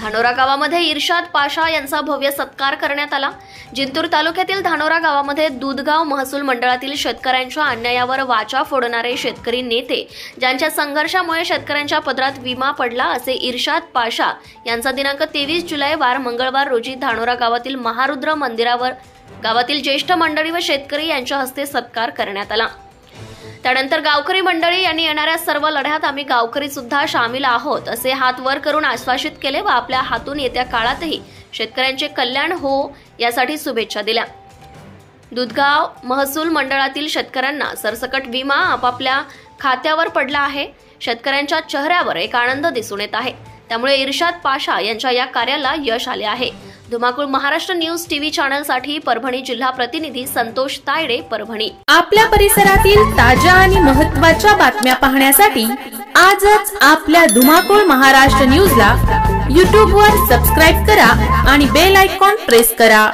धानोरा गावामध्ये इर्शाद पाशा यांचा भव्य सत्कार करण्यात आला। जिंतूर तालुक्यातील धानोरा गावामध्ये दूधगाव महसूल मंडळातील शेतकऱ्यांच्या अन्यायावर वाचा फोडणारे शेतकरी नेते, ज्यांच्या संघर्षामुळे शेतकऱ्यांच्या पदरात विमा पडला, असे इर्शाद पाशा यांचा दिनांक 23 जुलै वार मंगळवार रोजी धानोरा गावातील महारुद्र मंदिरावर गावातील ज्येष्ठ मंडळी व शेतकरी यांच्या हस्ते सत्कार करण्यात आला। त्यानंतर गावकरी मंडळी यांनी येणाऱ्या सर्व लढ्यात आम्ही गावकरी सुद्धा सामील आहोत असे हात वर करून आश्वासित केले व आपल्या हातून येत्या काळातही शेतकऱ्यांचे कल्याण हो यासाठी शुभेच्छा दिल्या। दूधगाव महसूल मंडळातील शेतकऱ्यांना सरसकट विमा आपापल्या खात्यावर पडला आहे। शेतकऱ्यांच्या चेहऱ्यावर एक आनंद दिसून येत आहे। त्यामुळे इर्शाद पाशा यांच्या या कार्याला यश आले आहे। धुमाकूळ महाराष्ट्र न्यूज टीव्ही चॅनल साठी परभणी जिल्हा प्रतिनिधी संतोष तायडे, परभणी। आपल्या परिसरातील ताज्या आणि महत्त्वाच्या बातम्या पाहण्यासाठी आजच आपल्या धुमाकूळ महाराष्ट्र न्यूजला YouTube वर सबस्क्राइब करा आणि बेल आयकॉन प्रेस करा।